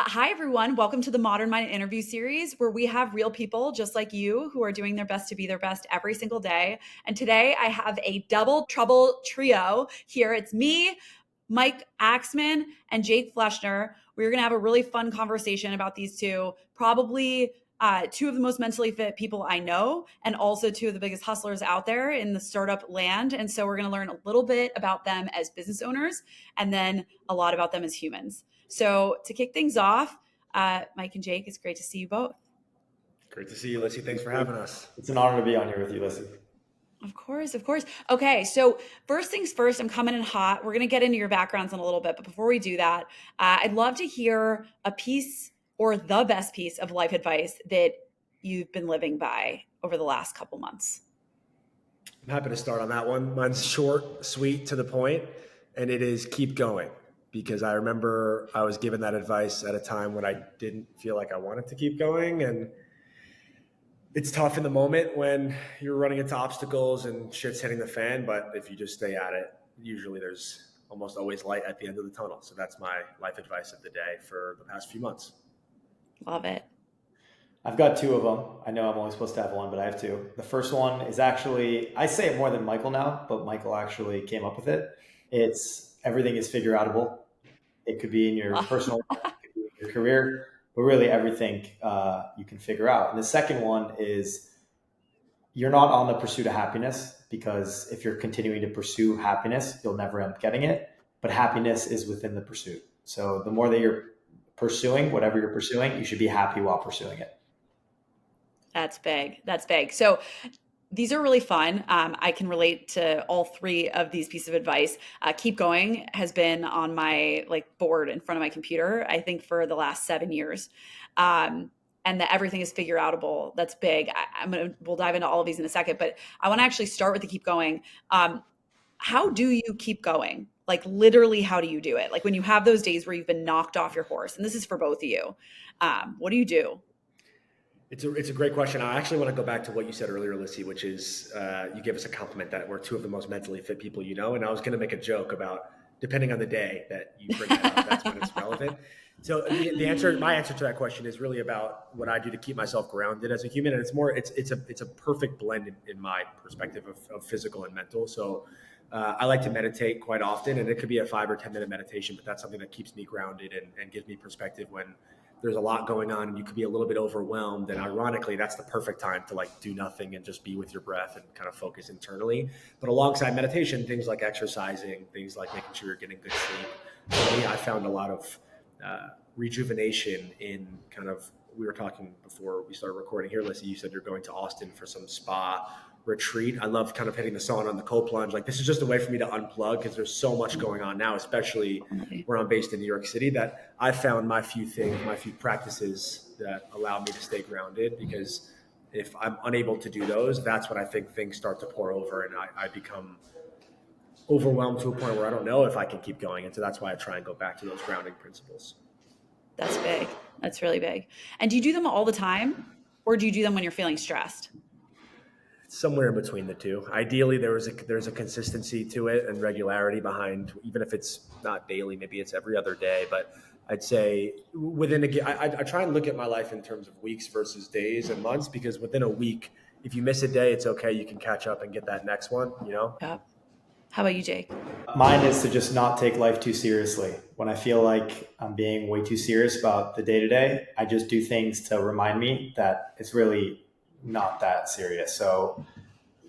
Hi, everyone. Welcome to the Modern Mind interview series, where we have real people just like you who are doing their best to be their best every single day. And today I have a double trouble trio here. It's me, Mike Axman, and Jake Fleschner. We're going to have a really fun conversation about these two, probably two of the most mentally fit people I know, and also two of the biggest hustlers out there in the startup land. And so we're going to learn a little bit about them as business owners and then a lot about them as humans. So to kick things off, Mike and Jake, it's great to see you both. Great to see you, Lissy. Thanks for having us. It's an honor to be on here with you, Lissy. Of course, of course. Okay, so first things first, I'm coming in hot. We're going to get into your backgrounds in a little bit. But before we do that, I'd love to hear a piece or the best piece of life advice that you've been living by over the last couple months. I'm happy to start on that one. Mine's short, sweet, to the point, and it is keep going. Because I remember I was given that advice at a time when I didn't feel like I wanted to keep going. And it's tough in the moment when you're running into obstacles and shit's hitting the fan. But if you just stay at it, usually there's almost always light at the end of the tunnel. So that's my life advice of the day for the past few months. Love it. I've got two of them. I know I'm only supposed to have one, but I have two. The first one is actually, I say it more than Michael now, but Michael actually came up with it. It's everything is figure outable. It could be in your personal life, it could be in your career, but really everything you can figure out. And the second one is you're not on the pursuit of happiness, because if you're continuing to pursue happiness, you'll never end up getting it. But happiness is within the pursuit. So the more that you're pursuing whatever you're pursuing, you should be happy while pursuing it. That's big. That's big. So these are really fun. I can relate to all three of these pieces of advice. Keep going has been on my board in front of my computer, I think, for the last 7 years. And that everything is figure outable. That's big. We'll dive into all of these in a second, but I want to actually start with the keep going. How do you keep going? Like, literally, how do you do it? Like, when you have those days where you've been knocked off your horse, and this is for both of you, what do you do? It's a great question. I actually want to go back to what you said earlier, Lissy, which is you gave us a compliment that we're two of the most mentally fit people you know. And I was going to make a joke about depending on the day that you bring that up, that's when it's relevant. So my answer to that question is really about what I do to keep myself grounded as a human. And it's a perfect blend in my perspective of physical and mental. So I like to meditate quite often, and it could be a 5 or 10 minute meditation, but that's something that keeps me grounded and gives me perspective when there's a lot going on and you could be a little bit overwhelmed. And ironically, that's the perfect time to do nothing and just be with your breath and kind of focus internally. But alongside meditation, things like exercising, things like making sure you're getting good sleep. For me, I found a lot of rejuvenation in we were talking before we started recording here, Lissy, you said you're going to Austin for some spa retreat. I love kind of hitting the sauna on the cold plunge. This is just a way for me to unplug, because there's so much going on now, especially where I'm based in New York City, that I found my few practices that allow me to stay grounded. Because if I'm unable to do those, that's when I think things start to pour over and I become overwhelmed to a point where I don't know if I can keep going. And so that's why I try and go back to those grounding principles. That's big. That's really big. And do you do them all the time, or do you do them when you're feeling stressed? Somewhere in between the two. Ideally, there's a consistency to it and regularity behind, even if it's not daily, maybe it's every other day. But I'd say I try and look at my life in terms of weeks versus days and months, because within a week, if you miss a day, it's okay. You can catch up and get that next one, Yeah. How about you, Jake? Mine is to just not take life too seriously. When I feel like I'm being way too serious about the day-to-day, I just do things to remind me that it's really not that serious. So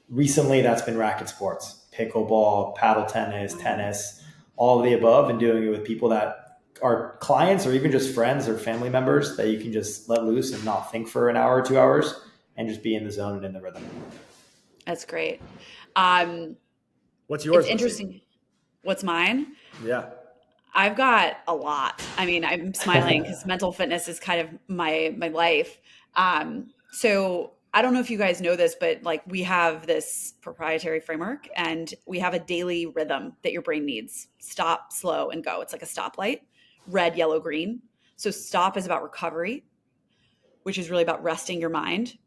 recently that's been racket sports, pickleball, paddle tennis, all of the above, and doing it with people that are clients or even just friends or family members that you can just let loose and not think for an hour or 2 hours and just be in the zone and in the rhythm. That's great. What's yours? It's interesting. What's mine? Yeah. I've got a lot. I mean, I'm smiling because mental fitness is kind of my life. So I don't know if you guys know this, but we have this proprietary framework, and we have a daily rhythm that your brain needs. Stop, slow, and go. It's like a stoplight, red, yellow, green. So stop is about recovery, which is really about resting your mind.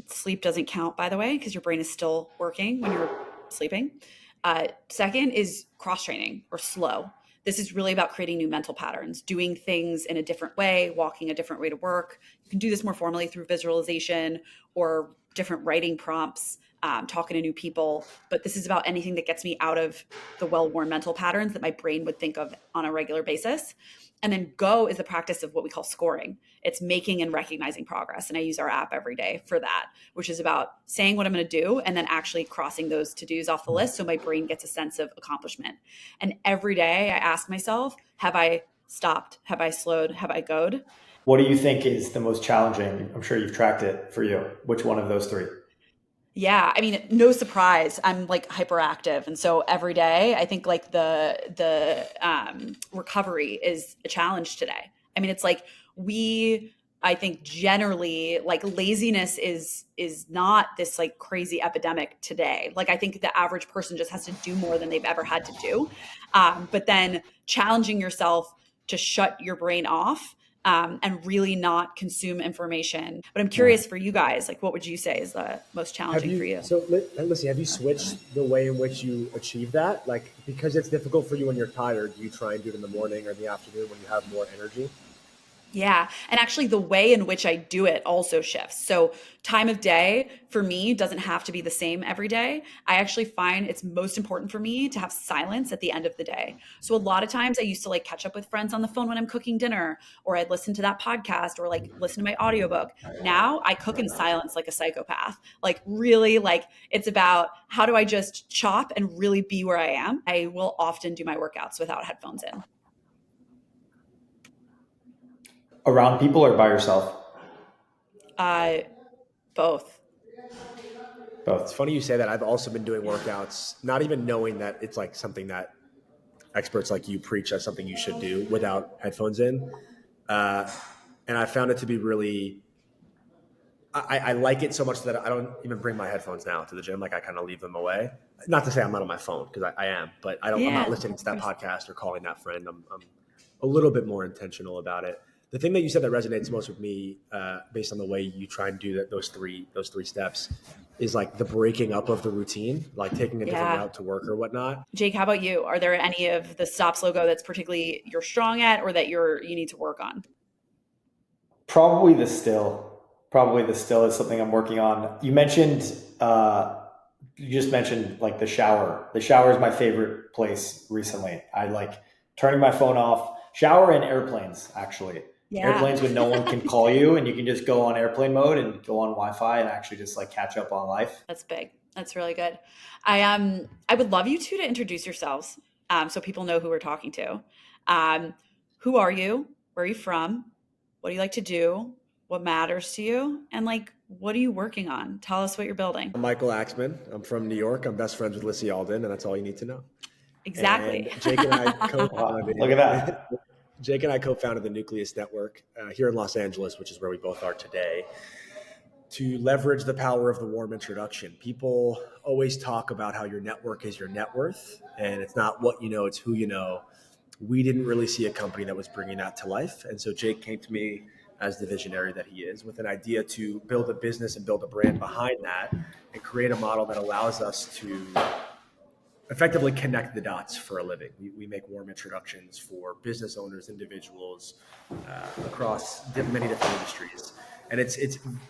Sleep doesn't count, by the way, because your brain is still working when you're sleeping. Second is cross training, or slow. This is really about creating new mental patterns, doing things in a different way, walking a different way to work. You can do this more formally through visualization or different writing prompts, talking to new people. But this is about anything that gets me out of the well-worn mental patterns that my brain would think of on a regular basis. And then go is the practice of what we call scoring. It's making and recognizing progress. And I use our app every day for that, which is about saying what I'm going to do and then actually crossing those to-dos off the list so my brain gets a sense of accomplishment. And every day I ask myself, have I stopped? Have I slowed? Have I goed? What do you think is the most challenging? I'm sure you've tracked it for you. Which one of those three? Yeah, I mean, no surprise. I'm like hyperactive, and so every day, I think like the recovery is a challenge today. I mean, it's like I think generally like laziness is not this like crazy epidemic today. Like I think the average person just has to do more than they've ever had to do, but then challenging yourself to shut your brain off and really not consume information. But I'm curious for you guys, like, what would you say is the most challenging for you? So listen, have you switched the way in which you achieve that? Like, because it's difficult for you when you're tired, do you try and do it in the morning or in the afternoon when you have more energy? Yeah. And actually, the way in which I do it also shifts. So, time of day for me doesn't have to be the same every day. I actually find it's most important for me to have silence at the end of the day. So, a lot of times I used to like catch up with friends on the phone when I'm cooking dinner, or I'd listen to that podcast or like listen to my audiobook. Now I cook in silence like a psychopath. Like, really, like it's about how do I just chop and really be where I am? I will often do my workouts without headphones in. Around people or by yourself? Uh, Both. It's Both. funny you say that. I've also been doing workouts, not even knowing that it's like something that experts like you preach as something you should do without headphones in. Uh, and I found it to be really, I like it so much that I don't even bring my headphones now to the gym. Like I kind of leave them away. Not to say I'm not on my phone because I am, but I'm not Yeah. listening to that podcast or calling that friend. I'm a little bit more intentional about it. The thing that you said that resonates most with me, based on the way you try and do that, those three steps, is like the breaking up of the routine, like taking a different Yeah. route to work or whatnot. Jake, how about you? Are there any of the stops logo that's particularly you're strong at or that you need to work on? Probably the still. Probably the still is something I'm working on. You just mentioned like the shower. The shower is my favorite place recently. I like turning my phone off. Shower and airplanes, actually. Yeah, Airplanes when no one can call you and you can just go on airplane mode and go on Wi-Fi and actually just like catch up on life. that's big. That's really good. I would love you two to introduce yourselves, so people know who we're talking to. Um, who are you? Where are you from? What do you like to do? What matters to you? And like, what are you working on? Tell us what you're building. I'm Michael Axman. I'm from New York. I'm best friends with Lissy Alden, and that's all you need to know. Exactly. And Jake and I Wow, look at that. Jake and I co-founded the Nucleus network here in Los Angeles, which is where we both are today, to leverage the power of the warm introduction. People always talk about how your network is your net worth, and it's not what you know, it's who you know. We didn't really see a company that was bringing that to life. And so Jake came to me as the visionary that he is with an idea to build a business and build a brand behind that and create a model that allows us to effectively connect the dots for a living. We make warm introductions for business owners, individuals across many different industries. And it's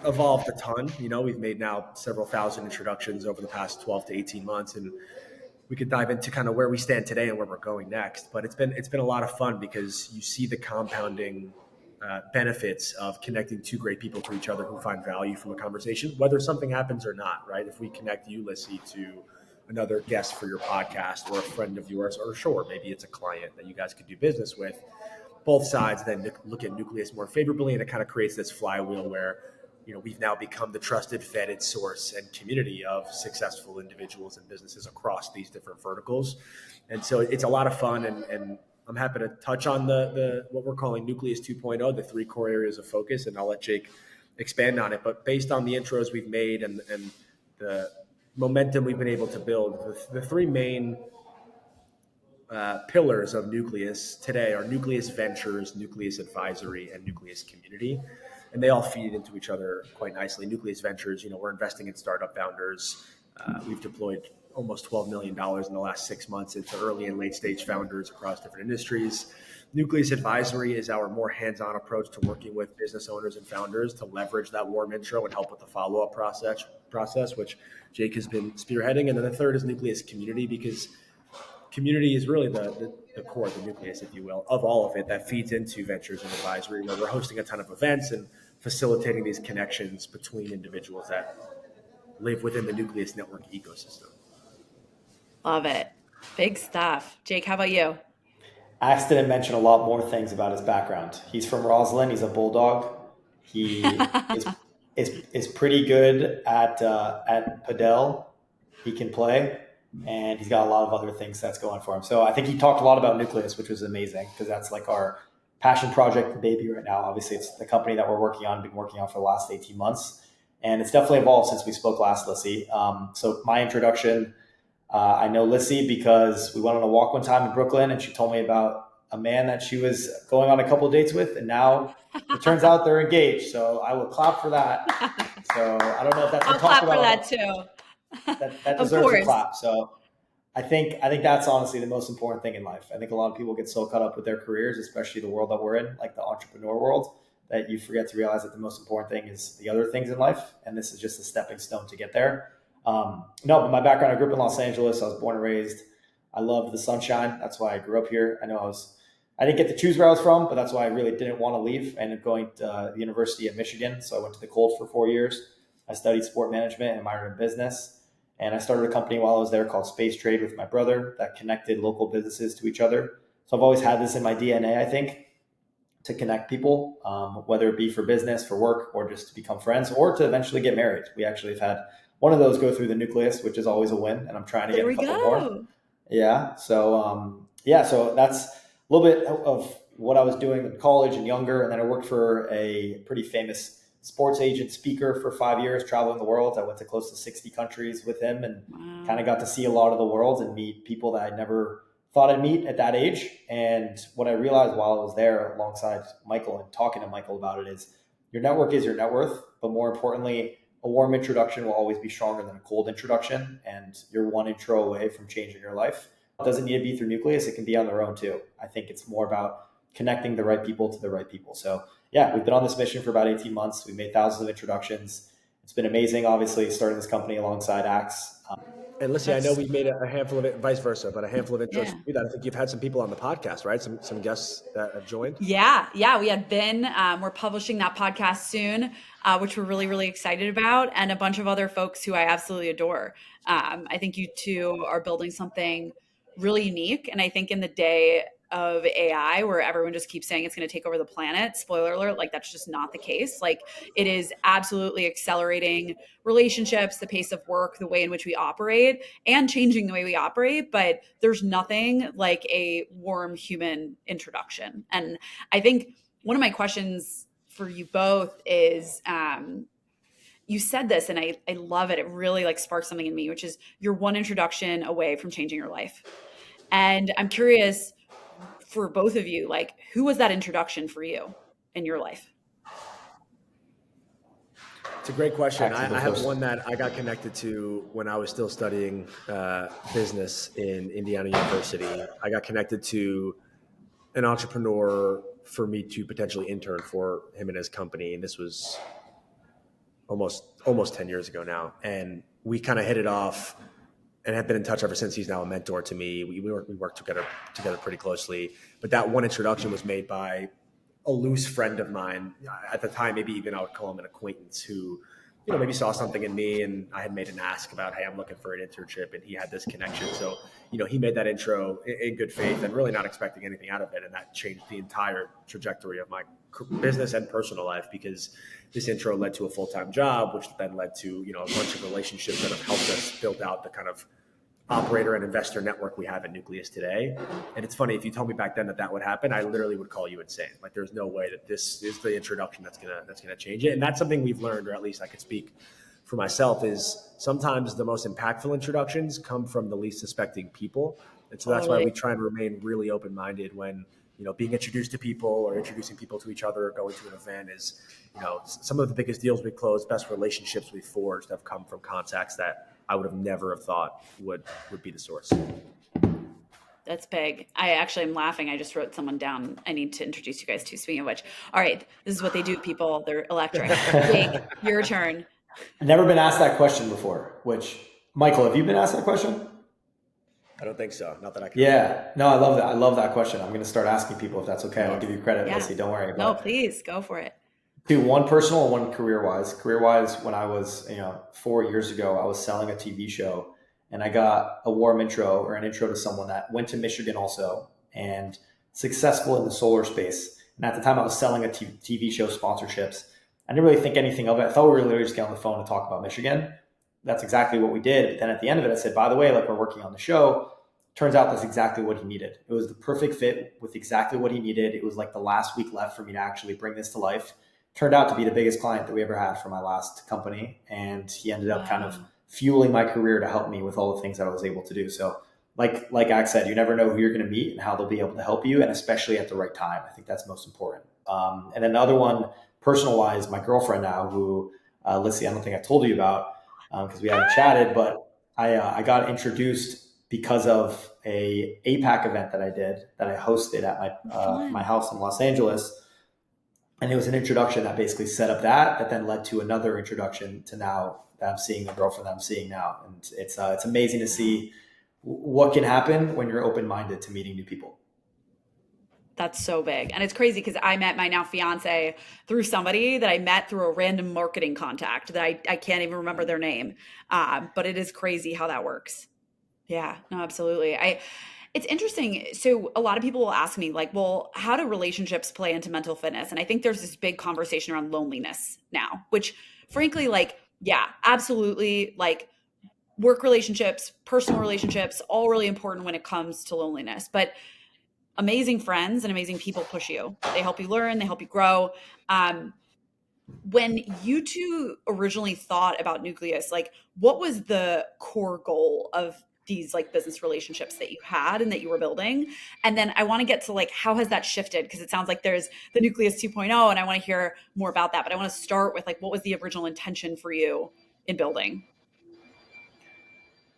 evolved a ton. You know, we've made now several thousand introductions over the past 12 to 18 months. And we could dive into kind of where we stand today and where we're going next. But it's been a lot of fun because you see the compounding benefits of connecting two great people to each other who find value from a conversation, whether something happens or not, right? If we connect you, Lissy, to another guest for your podcast or a friend of yours, or sure, maybe it's a client that you guys could do business with, both sides then look at Nucleus more favorably, and it kind of creates this flywheel where, you know, we've now become the trusted, vetted source and community of successful individuals and businesses across these different verticals. And so it's a lot of fun, and I'm happy to touch on the what we're calling Nucleus 2.0, the three core areas of focus, and I'll let Jake expand on it. But based on the intros we've made and the momentum we've been able to build, the three main pillars of Nucleus today are Nucleus Ventures, Nucleus Advisory, and Nucleus Community. And they all feed into each other quite nicely. Nucleus Ventures, you know, we're investing in startup founders. We've deployed almost $12 million in the last 6 months into early and late stage founders across different industries. Nucleus Advisory is our more hands-on approach to working with business owners and founders to leverage that warm intro and help with the follow-up process, which Jake has been spearheading. And then the third is Nucleus Community, because community is really the core, the nucleus, if you will, of all of it that feeds into ventures and advisory, where we're hosting a ton of events and facilitating these connections between individuals that live within the Nucleus network ecosystem. Love it. Big stuff. Jake, how about you? Ax didn't mention a lot more things about his background. He's from Roslyn. He's a bulldog. He is pretty good at padel. He can play, and he's got a lot of other things that's going for him. So I think he talked a lot about Nucleus, which was amazing, because that's like our passion project baby right now. Obviously, it's the company that we're been working on for the last 18 months. And it's definitely evolved since we spoke last, Lissy. So my introduction, I know Lissy because we went on a walk one time in Brooklyn, and she told me about a man that she was going on a couple of dates with, and now it turns out they're engaged. So I will clap for that. So I don't know if that's I'll clap for that too. That deserves a clap. So I think that's honestly the most important thing in life. I think a lot of people get so caught up with their careers, especially the world that we're in, like the entrepreneur world, that you forget to realize that the most important thing is the other things in life. And this is just a stepping stone to get there. But my background, I grew up in Los Angeles. I was born and raised. I loved the sunshine. That's why I grew up here. I didn't get to choose where I was from, but that's why I really didn't want to leave. I ended up going to the University of Michigan. So I went to the Cold for 4 years. I studied sport management and minored in business. And I started a company while I was there called Space Trade with my brother that connected local businesses to each other. So I've always had this in my DNA, I think, to connect people, whether it be for business, for work, or just to become friends, or to eventually get married. We actually have had one of those go through the Nucleus, which is always a win. And I'm trying to get a couple more. Yeah. So, so that's a little bit of what I was doing in college and younger. And then I worked for a pretty famous sports agent speaker for 5 years, traveling the world. I went to close to 60 countries with him, and kind of got to see a lot of the world and meet people that I never thought I'd meet at that age. And what I realized while I was there alongside Michael and talking to Michael about it is your network is your net worth, but more importantly, a warm introduction will always be stronger than a cold introduction. And you're one intro away from changing your life. It doesn't need to be through Nucleus. It can be on their own too. I think it's more about connecting the right people to the right people. So yeah, we've been on this mission for about 18 months. We've made thousands of introductions. It's been amazing, obviously, starting this company alongside Ax. And Lissy, I know we've made a handful of it, vice versa, but a handful of intros for you that I think you've had some people on the podcast, right? Some guests that have joined. Yeah. We had Ben. We're publishing that podcast soon, which we're really, really excited about, and a bunch of other folks who I absolutely adore. I think you two are building something really unique. And I think in the day of AI, where everyone just keeps saying it's going to take over the planet, spoiler alert, like that's just not the case. Like it is absolutely accelerating relationships, the pace of work, the way in which we operate, and changing the way we operate. But there's nothing like a warm human introduction. And I think one of my questions for you both is, you said this and I love it. It really like sparked something in me, which is you're one introduction away from changing your life. And I'm curious for both of you, like who was that introduction for you in your life? It's a great question. I have one that I got connected to when I was still studying business in Indiana University. I got connected to an entrepreneur for me to potentially intern for him and his company. And this was almost 10 years ago now. And we kind of hit it off and have been in touch ever since. He's now a mentor to me. We work together pretty closely. But that one introduction was made by a loose friend of mine at the time. Maybe even I would call him an acquaintance who, maybe saw something in me, and I had made an ask about, hey, I'm looking for an internship, and he had this connection. So, he made that intro in good faith and really not expecting anything out of it. And that changed the entire trajectory of my business and personal life, because this intro led to a full-time job, which then led to, a bunch of relationships that have helped us build out the kind of operator and investor network we have at Nucleus today. And it's funny, if you told me back then that would happen, I literally would call you insane. Like there's no way that this is the introduction that's gonna change it. And that's something we've learned, or at least I could speak for myself, is sometimes the most impactful introductions come from the least suspecting people. And so that's why we try and remain really open-minded when, being introduced to people or introducing people to each other or going to an event is, some of the biggest deals we closed, best relationships we've forged have come from contacts that I would have never have thought would be the source. That's big. I actually am laughing. I just wrote someone down I need to introduce you guys to. Speaking of which, all right, this is what they do, people. They're electric. Jake, your turn. I've never been asked that question before, which, Michael, have you been asked that question? I don't think so. Not that I can. Yeah. No, I love that. I love that question. I'm going to start asking people if that's okay. I'll give you credit, Yeah. Lissy. Don't worry. No, please go for it. Two, one personal and one career-wise. Career-wise, when I was, 4 years ago, I was selling a TV show, and I got a warm intro or an intro to someone that went to Michigan also and successful in the solar space. And at the time, I was selling a TV show sponsorships. I didn't really think anything of it. I thought we were literally just getting on the phone to talk about Michigan. That's exactly what we did. But then at the end of it, I said, by the way, like, we're working on the show. Turns out that's exactly what he needed. It was the perfect fit with exactly what he needed. It was like the last week left for me to actually bring this to life. Turned out to be the biggest client that we ever had for my last company. And he ended up kind of fueling my career to help me with all the things that I was able to do. So like Ax said, you never know who you're going to meet and how they'll be able to help you, and especially at the right time. I think that's most important. And then the other one, personal wise, my girlfriend now, who Lissy, I don't think I told you about because we haven't chatted, but I got introduced because of a APAC event that I did that I hosted at my house in Los Angeles. And it was an introduction that basically set up that then led to another introduction to now that I'm seeing the girlfriend that I'm seeing now. And it's amazing to see what can happen when you're open-minded to meeting new people. That's so big. And it's crazy because I met my now fiance through somebody that I met through a random marketing contact that I can't even remember their name. But it is crazy how that works. Yeah, no, absolutely. It's interesting. So a lot of people will ask me like, well, how do relationships play into mental fitness? And I think there's this big conversation around loneliness now, which frankly, like, yeah, absolutely. Like work relationships, personal relationships, all really important when it comes to loneliness. But amazing friends and amazing people push you. They help you learn, they help you grow. When you two originally thought about Nucleus, like what was the core goal of these like business relationships that you had and that you were building? And then I want to get to like, how has that shifted? Because it sounds like there's the Nucleus 2.0 and I want to hear more about that. But I want to start with like, what was the original intention for you in building?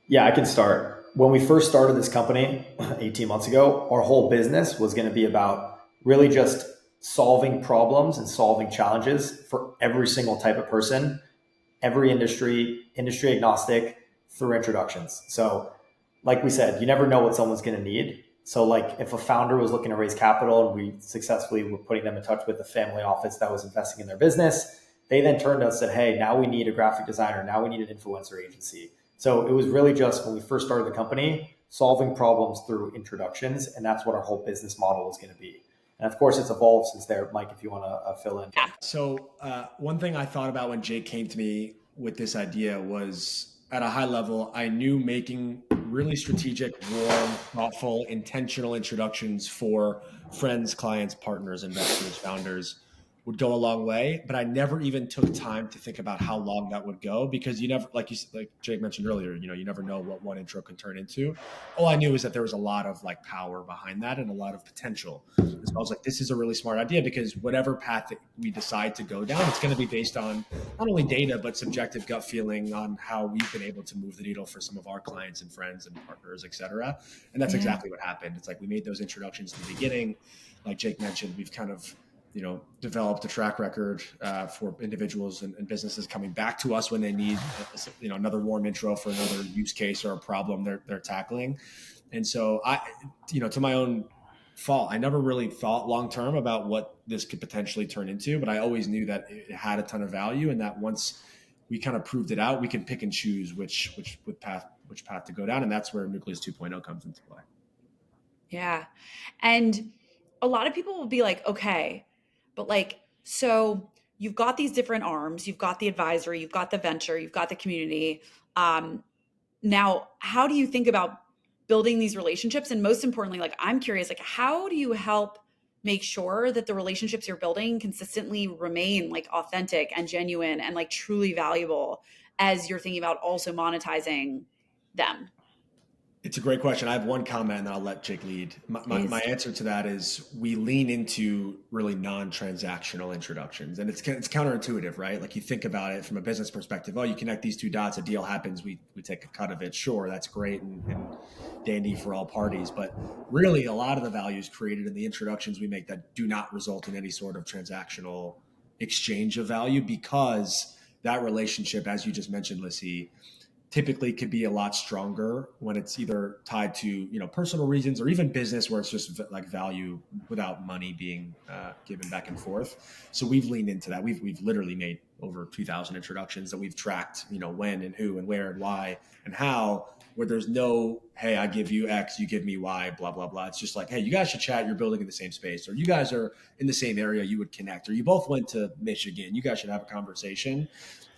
Yeah, I can start. When we first started this company 18 months ago, our whole business was going to be about really just solving problems and solving challenges for every single type of person, every industry agnostic, through introductions. So like we said, you never know what someone's going to need. So like if a founder was looking to raise capital and we successfully were putting them in touch with a family office that was investing in their business, they then turned to us and said, hey, now we need a graphic designer. Now we need an influencer agency. So it was really just when we first started the company, solving problems through introductions. And that's what our whole business model was going to be. And of course, it's evolved since there. Mike, if you want to fill in. So one thing I thought about when Jake came to me with this idea was at a high level, I knew making really strategic, warm, thoughtful, intentional introductions for friends, clients, partners, investors, founders would go a long way, but I never even took time to think about how long that would go because you never, like Jake mentioned earlier, you never know what one intro can turn into. All I knew is that there was a lot of like power behind that and a lot of potential. So I was like, this is a really smart idea because whatever path that we decide to go down, it's going to be based on not only data, but subjective gut feeling on how we've been able to move the needle for some of our clients and friends and partners, et cetera. And that's exactly what happened. It's like, we made those introductions in the beginning. Like Jake mentioned, we've kind of developed a track record for individuals and businesses coming back to us when they need, another warm intro for another use case or a problem they're tackling. And so to my own fault, I never really thought long-term about what this could potentially turn into, but I always knew that it had a ton of value and that once we kind of proved it out, we can pick and choose which path to go down. And that's where Nucleus 2.0 comes into play. Yeah. And a lot of people will be like, okay, but like, so you've got these different arms, you've got the advisory, you've got the venture, you've got the community. Now, how do you think about building these relationships? And most importantly, like, I'm curious, like, how do you help make sure that the relationships you're building consistently remain like authentic and genuine and like truly valuable as you're thinking about also monetizing them? It's a great question. I have one comment and then I'll let Jake lead. My Please. answer to that is we lean into really non-transactional introductions. And it's counterintuitive, right? Like you think about it from a business perspective. Oh, you connect these two dots, a deal happens, we take a cut of it. Sure, that's great and dandy for all parties. But really a lot of the value is created in the introductions we make that do not result in any sort of transactional exchange of value, because that relationship, as you just mentioned, Lissy, typically could be a lot stronger when it's either tied to, you know, personal reasons or even business where it's just like value without money being given back and forth. So we've leaned into that. We've literally made over 2,000 introductions that we've tracked, you know, when and who and where and why and how, where there's no, hey, I give you X, you give me Y, blah, blah, blah. It's just like, hey, you guys should chat. You're building in the same space, or you guys are in the same area, you would connect, or you both went to Michigan, you guys should have a conversation.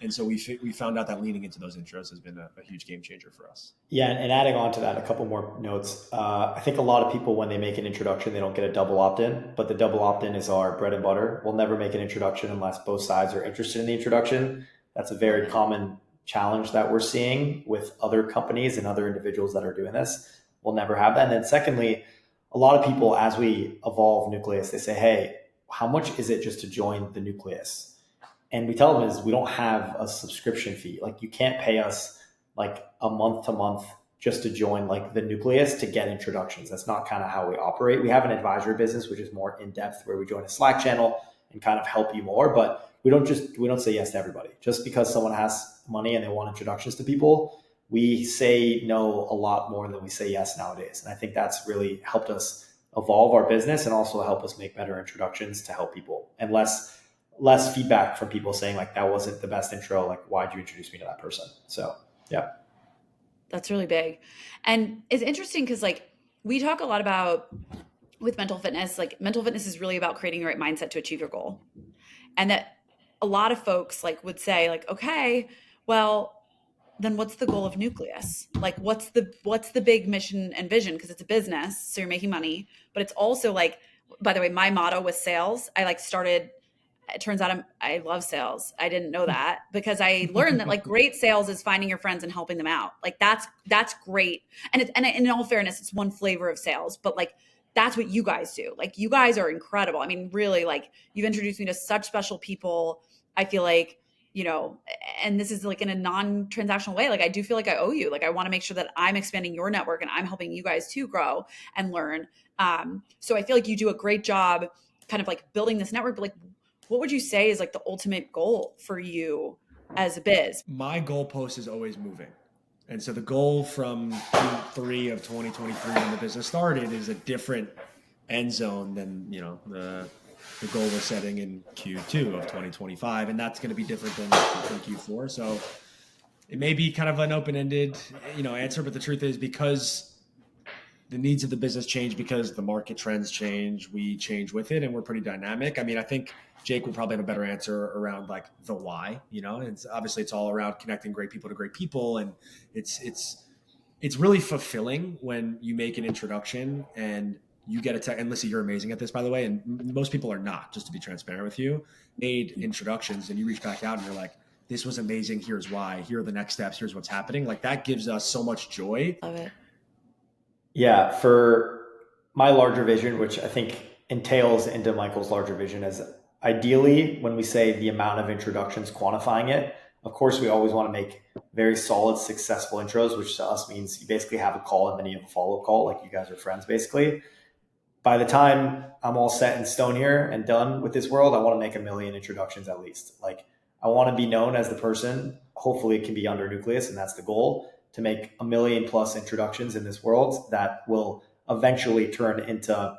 And so we found out that leaning into those intros has been a huge game changer for us. Yeah, and adding on to that, a couple more notes. I think a lot of people, when they make an introduction, they don't get a double opt-in, but the double opt-in is our bread and butter. We'll never make an introduction unless both sides are interested in the introduction. That's a very common challenge that we're seeing with other companies and other individuals that are doing this. We'll never have that. And then secondly, a lot of people, as we evolve Nucleus, they say, hey, how much is it just to join the Nucleus? And we tell them is we don't have a subscription fee. Like you can't pay us like a month to month just to join like the Nucleus to get introductions. That's not kind of how we operate. We have an advisory business, which is more in depth, where we join a Slack channel and kind of help you more. But we don't say yes to everybody. Just because someone has money and they want introductions to people, we say no a lot more than we say yes nowadays. And I think that's really helped us evolve our business and also help us make better introductions to help people, and less feedback from people saying like, that wasn't the best intro. Like, why'd you introduce me to that person? So, yeah. That's really big. And it's interesting because like we talk a lot about with mental fitness, like mental fitness is really about creating the right mindset to achieve your goal. And that a lot of folks like would say like, okay, well, then what's the goal of Nucleus? Like what's the big mission and vision? Because it's a business, so you're making money, but it's also like, by the way, my motto was sales. I like started, it turns out I love sales. I didn't know that because I learned that like great sales is finding your friends and helping them out. Like that's great. And in all fairness, it's one flavor of sales, but like that's what you guys do. Like you guys are incredible. I mean, really, like you've introduced me to such special people. I feel like, you know, and this is like in a non-transactional way. Like I do feel like I owe you. Like I want to make sure that I'm expanding your network and I'm helping you guys to grow and learn. So I feel like you do a great job kind of like building this network, but like, what would you say is like the ultimate goal for you as a biz? My goalpost is always moving. And so the goal from Q3 of 2023 when the business started is a different end zone than, you know, the goal we're setting in Q2 of 2025. And that's going to be different than Q4. So it may be kind of an open-ended, you know, answer, but the truth is because the needs of the business change, because the market trends change, we change with it, and we're pretty dynamic. I mean, I think Jake will probably have a better answer around like the why, you know, and it's all around connecting great people to great people. And it's really fulfilling when you make an introduction and you get a tech. And Lissy, you're amazing at this, by the way. And most people are not, just to be transparent with you, made introductions and you reach back out and you're like, this was amazing. Here's why, here are the next steps. Here's what's happening. Like that gives us so much joy. Love it. Yeah. For my larger vision, which I think entails into Michael's larger vision, is ideally when we say the amount of introductions, quantifying it. Of course, we always want to make very solid, successful intros, which to us means you basically have a call and then you have a follow-up call, like you guys are friends basically. By the time I'm all set in stone here and done with this world, I want to make 1 million introductions at least. Like I want to be known as the person, hopefully it can be under Nucleus, and that's the goal, to make 1 million plus introductions in this world that will eventually turn into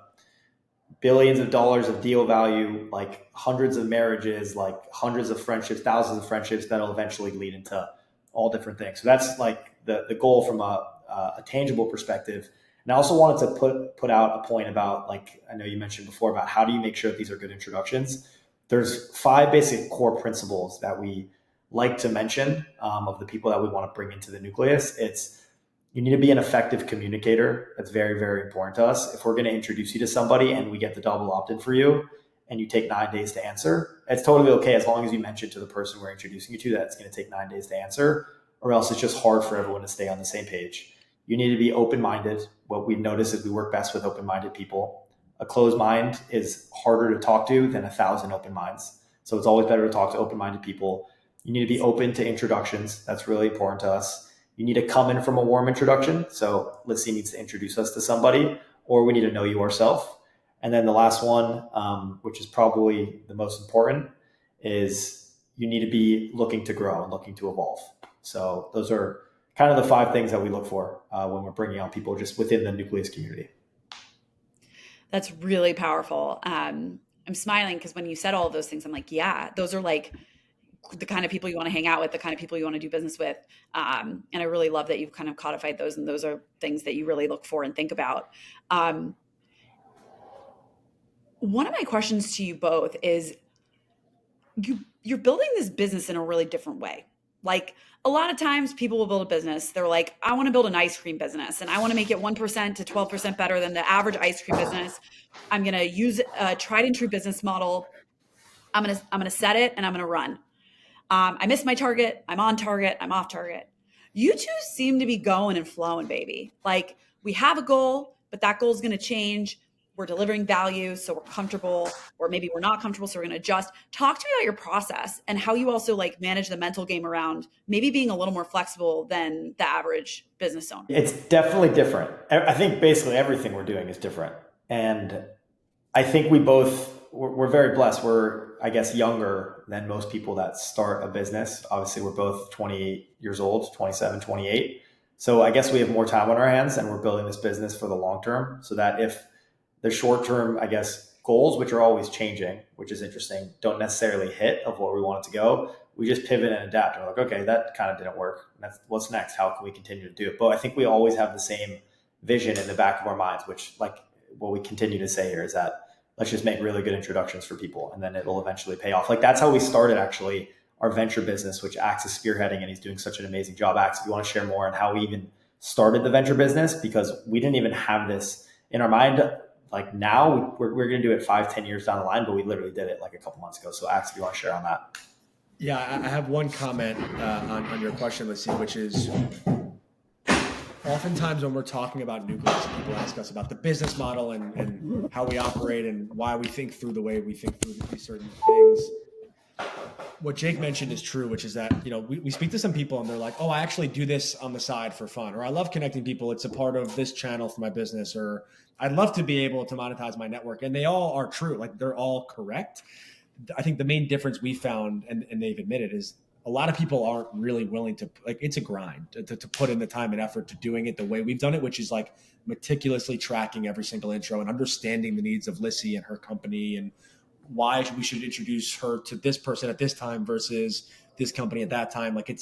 billions of dollars of deal value, like hundreds of marriages, like hundreds of friendships, thousands of friendships that'll eventually lead into all different things. So that's like the goal from a tangible perspective. And I also wanted to put out a point about, like, I know you mentioned before about how do you make sure that these are good introductions. There's 5 basic core principles that we like to mention of the people that we want to bring into the Nucleus. It's you need to be an effective communicator. That's very, very important to us. If we're going to introduce you to somebody and we get the double opt-in for you and you take 9 days to answer, it's totally okay as long as you mention to the person we're introducing you to that it's going to take 9 days to answer, or else it's just hard for everyone to stay on the same page. You need to be open-minded. What we've noticed is we work best with open-minded people. A closed mind is harder to talk to than 1,000 open minds. So it's always better to talk to open-minded people. You need to be open to introductions. That's really important to us. You need to come in from a warm introduction. So Lissy needs to introduce us to somebody, or we need to know you ourselves. And then the last one, which is probably the most important, is you need to be looking to grow and looking to evolve. So those are kind of the 5 things that we look for when we're bringing on people just within the Nucleus community. That's really powerful. I'm smiling because when you said all of those things, I'm like, yeah, those are like the kind of people you want to hang out with, the kind of people you want to do business with. And I really love that you've kind of codified those, and those are things that you really look for and think about. One of my questions to you both is you're building this business in a really different way. Like a lot of times people will build a business. They're like, I want to build an ice cream business and I want to make it 1% to 12% better than the average ice cream business. I'm going to use a tried and true business model. I'm going to set it and I'm going to run. I missed my target. I'm on target. I'm off target. You two seem to be going and flowing, baby. Like we have a goal, but that goal is going to change. We're delivering value, so we're comfortable, or maybe we're not comfortable, so we're going to adjust. Talk to me about your process and how you also like manage the mental game around maybe being a little more flexible than the average business owner. It's definitely different. I think basically everything we're doing is different. And I think we're very blessed. We're, I guess, younger than most people that start a business. Obviously, we're both 28 years old, 27, 28. So I guess we have more time on our hands and we're building this business for the long term so that if the short-term, I guess, goals, which are always changing, which is interesting, don't necessarily hit of what we want it to go. We just pivot and adapt. And we're like, okay, that kind of didn't work. What's next? How can we continue to do it? But I think we always have the same vision in the back of our minds, which like what we continue to say here is that let's just make really good introductions for people and then it will eventually pay off. Like that's how we started actually our venture business, which Ax is spearheading and he's doing such an amazing job. Ax, if you want to share more on how we even started the venture business, because we didn't even have this in our mind. Like now we're going to do it 5-10 years down the line, but we literally did it like a couple months ago. So Ax, if you want to share on that. Yeah, I have one comment on your question, Lissy, which is oftentimes when we're talking about Nucleus, people ask us about the business model and how we operate and why we think through the way we think through these certain things. What Jake mentioned is true, which is that, we speak to some people and they're like, oh, I actually do this on the side for fun, or I love connecting people. It's a part of this channel for my business, or I'd love to be able to monetize my network. And they all are true. Like they're all correct. I think the main difference we found, and they've admitted, is a lot of people aren't really willing to, like, it's a grind to put in the time and effort to doing it the way we've done it, which is like meticulously tracking every single intro and understanding the needs of Lissy and her company and why we should introduce her to this person at this time versus this company at that time. Like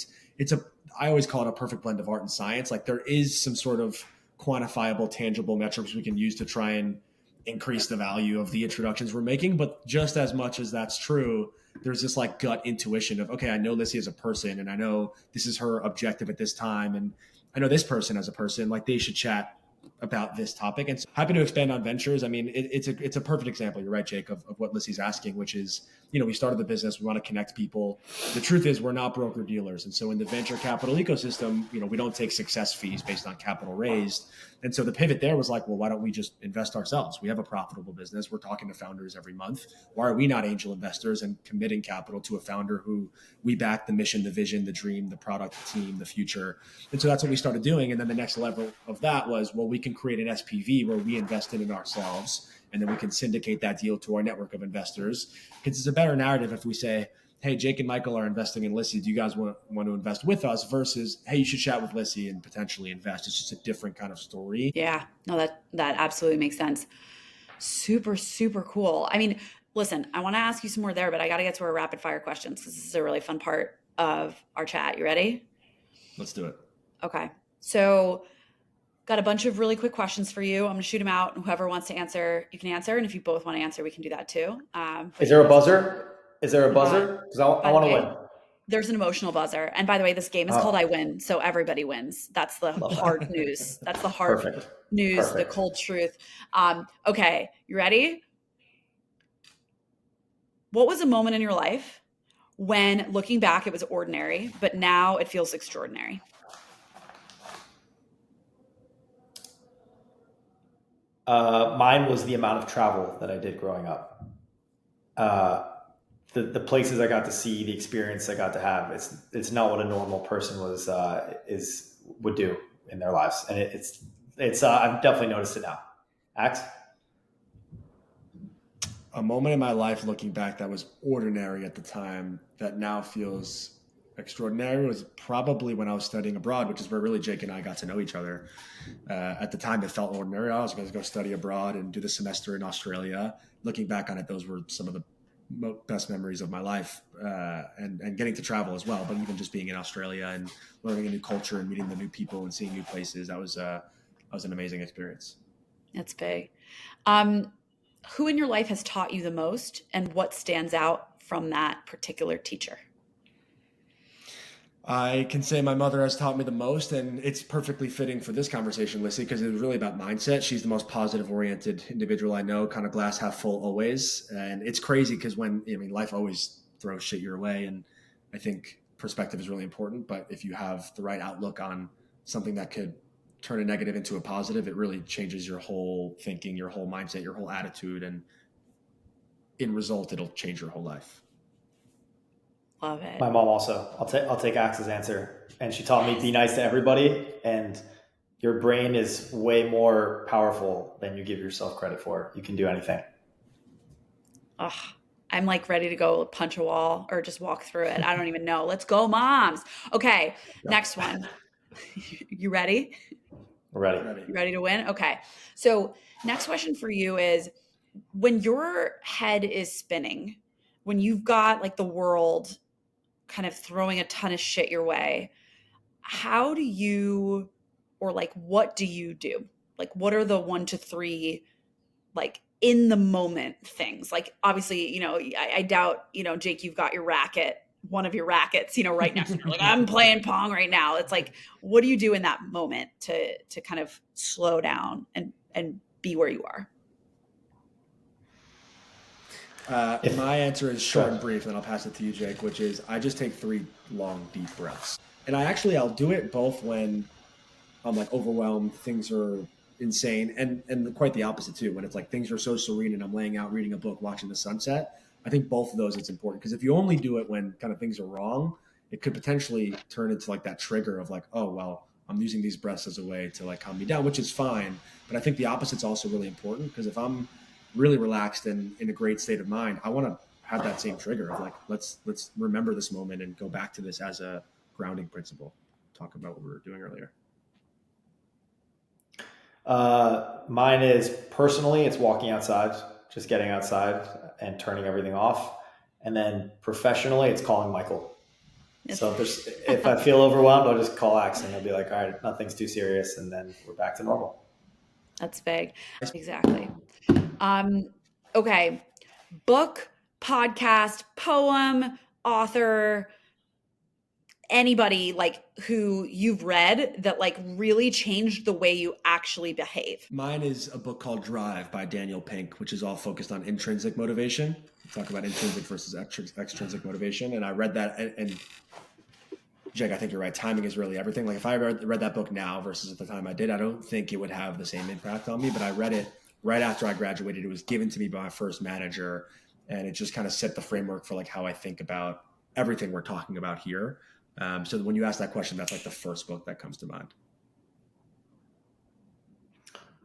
I always call it a perfect blend of art and science. Like there is some sort of quantifiable, tangible metrics we can use to try and increase the value of the introductions we're making. But just as much as that's true, there's this like gut intuition of, okay, I know Lissy as a person and I know this is her objective at this time. And I know this person as a person, like they should chat about this topic. And so happy to expand on ventures. I mean, it's a perfect example. You're right, Jake, of what Lissy's asking, which is, we started the business. We want to connect people. The truth is we're not broker dealers. And so in the venture capital ecosystem, we don't take success fees based on capital raised. And so the pivot there was like, well, why don't we just invest ourselves? We have a profitable business. We're talking to founders every month. Why are we not angel investors and committing capital to a founder who we back the mission, the vision, the dream, the product, the team, the future? And so that's what we started doing. And then the next level of that was, well, we can create an SPV where we invested in ourselves and then we can syndicate that deal to our network of investors. Because it's a better narrative if we say, hey, Jake and Michael are investing in Lissy. Do you guys want to invest with us? Versus, hey, you should chat with Lissy and potentially invest. It's just a different kind of story. Yeah, no, that absolutely makes sense. Super, super cool. I mean, listen, I want to ask you some more there, but I got to get to our rapid fire questions because this is a really fun part of our chat. You ready? Let's do it. Okay. So got a bunch of really quick questions for you. I'm going to shoot them out. Whoever wants to answer, you can answer. And if you both want to answer, we can do that too. Is there a buzzer? Because I want to win. There's an emotional buzzer. And by the way, this game is called I Win. So everybody wins. That's the hard news. That's the hard news, the cold truth. Okay. You ready? What was a moment in your life when looking back, it was ordinary, but now it feels extraordinary? Mine was the amount of travel that I did growing up. The places I got to see, the experience I got to have. It's not what a normal person would do in their lives, and it's I've definitely noticed it now. Ax? A moment in my life looking back that was ordinary at the time that now feels extraordinary was probably when I was studying abroad, which is where really Jake and I got to know each other. At the time, it felt ordinary. I was going to go study abroad and do the semester in Australia. Looking back on it, those were some of the best memories of my life, and getting to travel as well. But even just being in Australia and learning a new culture and meeting the new people and seeing new places, that was an amazing experience. That's big. Who in your life has taught you the most, and what stands out from that particular teacher? I can say my mother has taught me the most, and it's perfectly fitting for this conversation, Lissy, because it was really about mindset. She's the most positive oriented individual I know, kind of glass half full always. And it's crazy because life always throws shit your way. And I think perspective is really important. But if you have the right outlook on something that could turn a negative into a positive, it really changes your whole thinking, your whole mindset, your whole attitude. And in result, it'll change your whole life. Love it. My mom also. I'll take Ax's answer, and she taught me be nice to everybody. And your brain is way more powerful than you give yourself credit for. You can do anything. Ugh, I'm like ready to go punch a wall or just walk through it. I don't even know. Let's go, moms. Okay, next one. You ready? Ready. You ready to win? Okay. So next question for you is, when your head is spinning, when you've got like the world kind of throwing a ton of shit your way, how do you, or like, what do you do? Like, what are the 1 to 3, like in the moment things? Like, obviously, I doubt, Jake, you've got your racket, one of your rackets, right next to you. Like, I'm playing Pong right now. It's like, what do you do in that moment to kind of slow down and be where you are? My answer is short and brief, and I'll pass it to you, Jake, which is I just take 3 long, deep breaths. And I'll do it both when I'm like overwhelmed, things are insane, and quite the opposite too, when it's like things are so serene and I'm laying out, reading a book, watching the sunset. I think both of those, it's important, because if you only do it when kind of things are wrong, it could potentially turn into like that trigger of like, oh, well, I'm using these breaths as a way to like calm me down, which is fine. But I think the opposite's also really important, because if I'm really relaxed and in a great state of mind, I want to have that same trigger of like, let's remember this moment and go back to this as a grounding principle. Talk about what we were doing earlier. Mine is personally, it's walking outside, just getting outside and turning everything off. And then professionally, it's calling Michael. So if I feel overwhelmed, I'll just call Ax and he'll be like, all right, nothing's too serious. And then we're back to normal. That's big. Exactly. Okay. Book, podcast, poem, author, anybody like who you've read that like really changed the way you actually behave. Mine is a book called Drive by Daniel Pink, which is all focused on intrinsic motivation. We talk about intrinsic versus extrinsic motivation. And I read that, and Jake, I think you're right. Timing is really everything. Like if I read that book now versus at the time I did, I don't think it would have the same impact on me, but I read it right after I graduated. It was given to me by my first manager, and it just kind of set the framework for like how I think about everything we're talking about here. So when you ask that question, that's like the first book that comes to mind.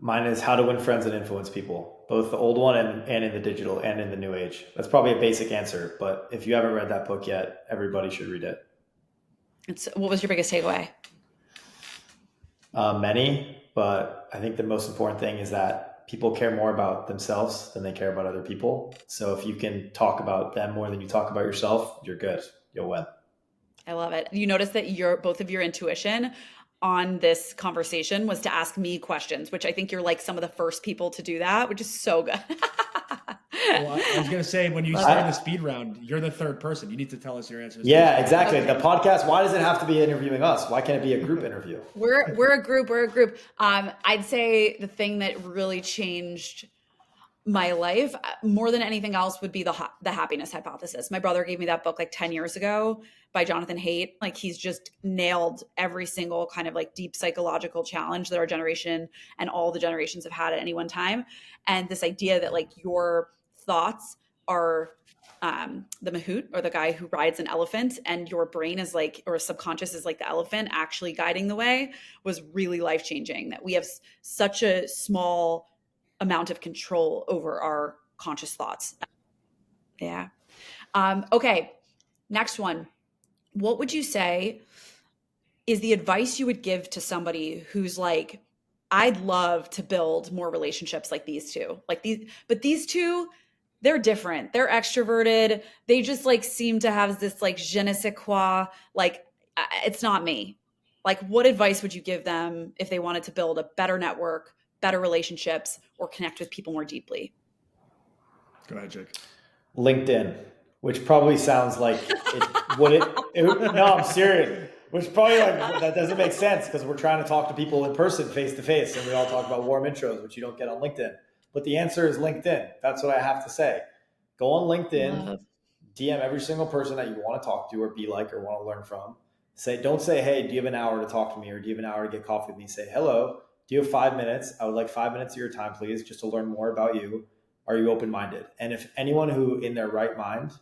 Mine is How to Win Friends and Influence People, both the old one and in the digital and in the new age. That's probably a basic answer, but if you haven't read that book yet, everybody should read it. What was your biggest takeaway? Many, but I think the most important thing is that people care more about themselves than they care about other people. So if you can talk about them more than you talk about yourself, you're good. You'll win. I love it. You notice that both of your intuition on this conversation was to ask me questions, which I think you're like some of the first people to do that, which is so good. Well, I was going to say, when you start the speed round, you're the third person. You need to tell us your answers. Yeah, exactly. The podcast, why does it have to be interviewing us? Why can't it be a group interview? We're a group. I'd say the thing that really changed my life more than anything else would be the happiness hypothesis. My brother gave me that book like 10 years ago by Jonathan Haidt. Like he's just nailed every single kind of like deep psychological challenge that our generation and all the generations have had at any one time. And this idea that like your thoughts are the mahout, or the guy who rides an elephant, and your brain is like, or subconscious is like the elephant actually guiding the way, was really life-changing. That we have such a small amount of control over our conscious thoughts. Yeah. Okay. Next one. What would you say is the advice you would give to somebody who's like, I'd love to build more relationships like these two, but these two, they're different. They're extroverted. They just like seem to have this like je ne sais quoi, like it's not me. Like what advice would you give them if they wanted to build a better network, better relationships, or connect with people more deeply? Go ahead, Jake. LinkedIn, which probably sounds like no, I'm serious. Which probably like that doesn't make sense because we're trying to talk to people in person, face to face, and we all talk about warm intros, which you don't get on LinkedIn. But the answer is LinkedIn. That's what I have to say. Go on LinkedIn, DM every single person that you want to talk to or be like or want to learn from. Don't say, hey, do you have an hour to talk to me, or do you have an hour to get coffee with me? Say, hello, do you have 5 minutes? I would like 5 minutes of your time, please, just to learn more about you. Are you open-minded? And if anyone who in their right mind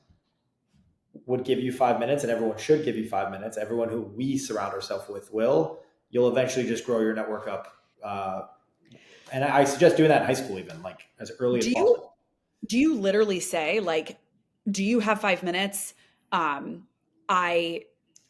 would give you 5 minutes, and everyone should give you 5 minutes, everyone who we surround ourselves with you'll eventually just grow your network up. And I suggest doing that in high school, even like as early as possible. Do you literally say like, do you have 5 minutes? I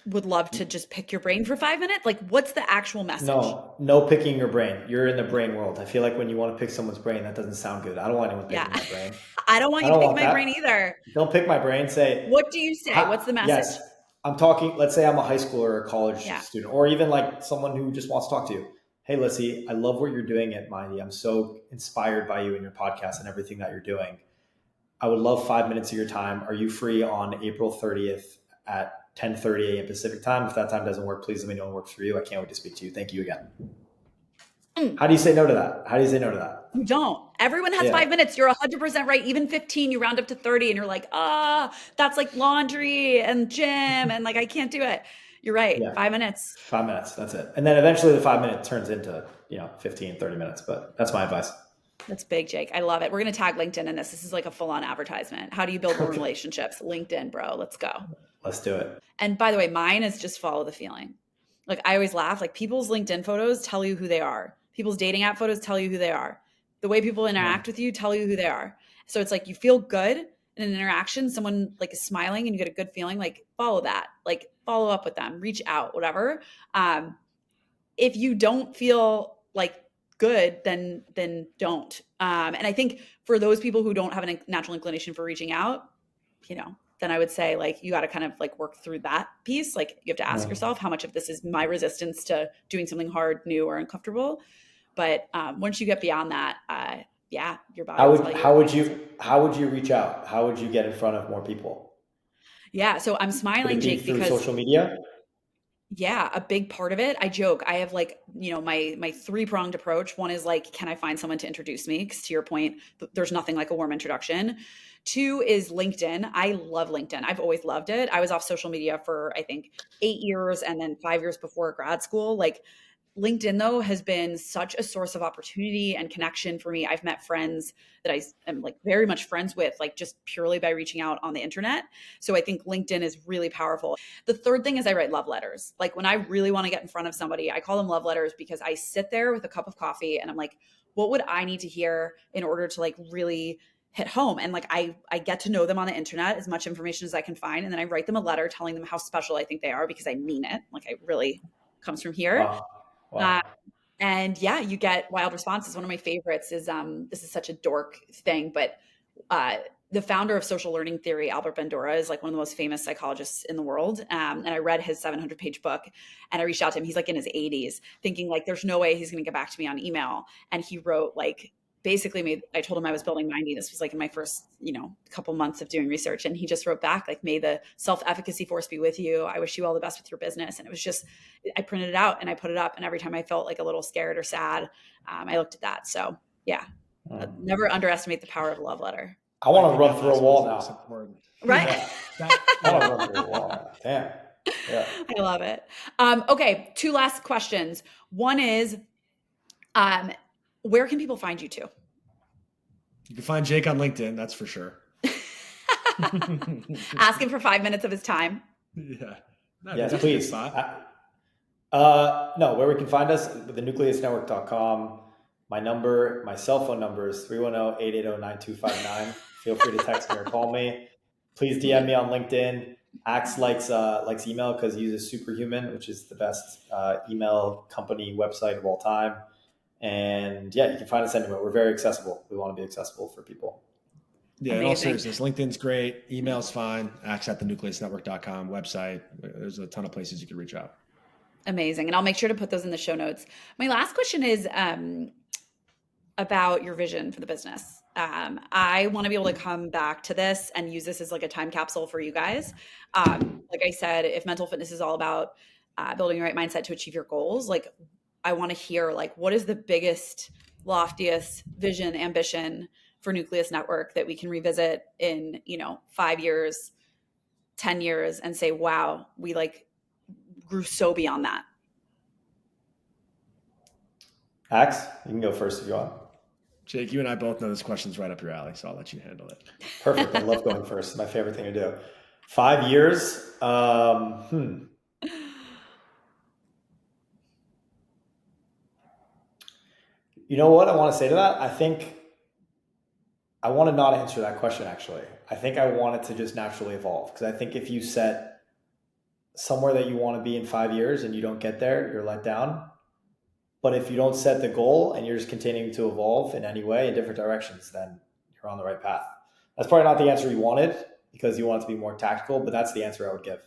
would love to just pick your brain for 5 minutes. Like what's the actual message? No picking your brain. You're in the brain world. I feel like when you want to pick someone's brain, that doesn't sound good. I don't want anyone picking my brain. I don't want you to pick my brain either. Don't pick my brain. Say, what do you say? What's the message? Yes, I'm talking, let's say I'm a high schooler or a college student, or even like someone who just wants to talk to you. Hey, Lissy, I love what you're doing at Mindy. I'm so inspired by you and your podcast and everything that you're doing. I would love 5 minutes of your time. Are you free on April 30th at 10:30 a.m. Pacific time? If that time doesn't work, please let me know it works for you. I can't wait to speak to you. Thank you again. How do you say no to that? You don't. Everyone has 5 minutes. You're 100% right. Even 15, you round up to 30 and you're like, that's like laundry and gym. And like, I can't do it. You're right. Yeah. 5 minutes. 5 minutes. That's it. And then eventually the 5 minute turns into, 15, 30 minutes, but that's my advice. That's big, Jake. I love it. We're going to tag LinkedIn in this. This is like a full-on advertisement. How do you build more relationships? LinkedIn, bro. Let's go. Let's do it. And by the way, mine is just follow the feeling. Like I always laugh, like people's LinkedIn photos tell you who they are. People's dating app photos tell you who they are. The way people interact with you tell you who they are. So it's like you feel good in an interaction, someone like is smiling and you get a good feeling, like follow that, like follow up with them, reach out, whatever. If you don't feel like good, then don't. And I think for those people who don't have a natural inclination for reaching out, then I would say like, you got to kind of like work through that piece. Like you have to ask yourself how much of this is my resistance to doing something hard, new, or uncomfortable. But once you get beyond that, your body. How would you reach out? How would you get in front of more people? Yeah. So I'm smiling, Jake, because social media. Yeah, a big part of it. I joke. I have like, my three-pronged approach. One is like, can I find someone to introduce me? Because to your point, there's nothing like a warm introduction. 2 is LinkedIn. I love LinkedIn. I've always loved it. I was off social media for, I think, 8 years and then 5 years before grad school. Like LinkedIn, though, has been such a source of opportunity and connection for me. I've met friends that I am like very much friends with, like just purely by reaching out on the internet. So I think LinkedIn is really powerful. The third thing is I write love letters. Like when I really want to get in front of somebody, I call them love letters because I sit there with a cup of coffee and I'm like, what would I need to hear in order to like really hit home? And like, I get to know them on the internet, as much information as I can find. And then I write them a letter telling them how special I think they are because I mean it. Like I really comes from here. Wow. And yeah, you get wild responses. One of my favorites is, this is such a dork thing, but the founder of social learning theory, Albert Bandura, is like one of the most famous psychologists in the world. And I read his 700-page book and I reached out to him. He's like in his 80s thinking like, there's no way he's going to get back to me on email. And he wrote like, basically I told him I was building Mindy. This was like in my first, couple months of doing research. And he just wrote back like, may the self-efficacy force be with you. I wish you all the best with your business. And it was just, I printed it out and I put it up. And every time I felt like a little scared or sad, I looked at that. So yeah. Never underestimate the power of a love letter. I want to run through a wall now. Right? Yeah. I want to run through a wall now. Damn. Yeah. I love it. Okay, 2 last questions. One is, where can people find you too? You can find Jake on LinkedIn, that's for sure. Ask him for 5 minutes of his time. Yeah. Yes, please. No, where we can find us, the nucleusnetwork.com. My cell phone number is 310-880-9259. Feel free to text me or call me. Please DM me on LinkedIn. Axe likes email because he uses Superhuman, which is the best email company website of all time. And yeah, you can find us anywhere. We're very accessible. We want to be accessible for people. Yeah, in all seriousness, LinkedIn's great. Email's fine. Axe@thenucleusnetwork.com website. There's a ton of places you can reach out. Amazing. And I'll make sure to put those in the show notes. My last question is about your vision for the business. I want to be able to come back to this and use this as like a time capsule for you guys. Like I said, if mental fitness is all about building the right mindset to achieve your goals, like I want to hear like what is the biggest, loftiest vision, ambition for Nucleus Network that we can revisit in 5 years, 10 years, and say, wow, we like grew so beyond that. Axe, you can go first if you want. Jake, you and I both know this question's right up your alley, so I'll let you handle it. Perfect. I love going first. It's my favorite thing to do. 5 years. You know what I want to say to that? I think I want to not answer that question, actually. I think I want it to just naturally evolve, because I think if you set somewhere that you want to be in 5 years and you don't get there, you're let down. But if you don't set the goal and you're just continuing to evolve in any way in different directions, then you're on the right path. That's probably not the answer you wanted, because you want it to be more tactical, but that's the answer I would give.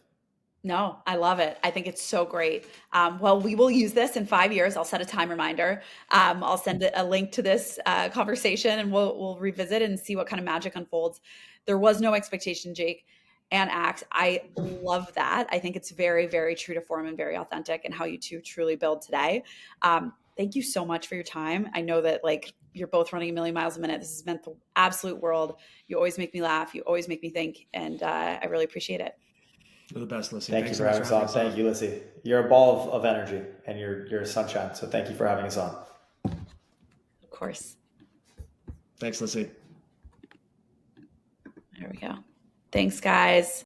No, I love it. I think it's so great. Well, we will use this in 5 years. I'll set a time reminder. I'll send a link to this conversation, and we'll revisit and see what kind of magic unfolds. There was no expectation, Jake and Axe. I love that. I think it's very, very true to form and very authentic in how you two truly build today. Thank you so much for your time. I know that like you're both running a million miles a minute. This has meant the absolute world. You always make me laugh. You always make me think. And I really appreciate it. You're the best, Lissy. Thank you for having us on. Thank you, Lissy. You're a ball of energy, and you're a sunshine. So thank you for having us on. Of course. Thanks, Lissy. There we go. Thanks, guys.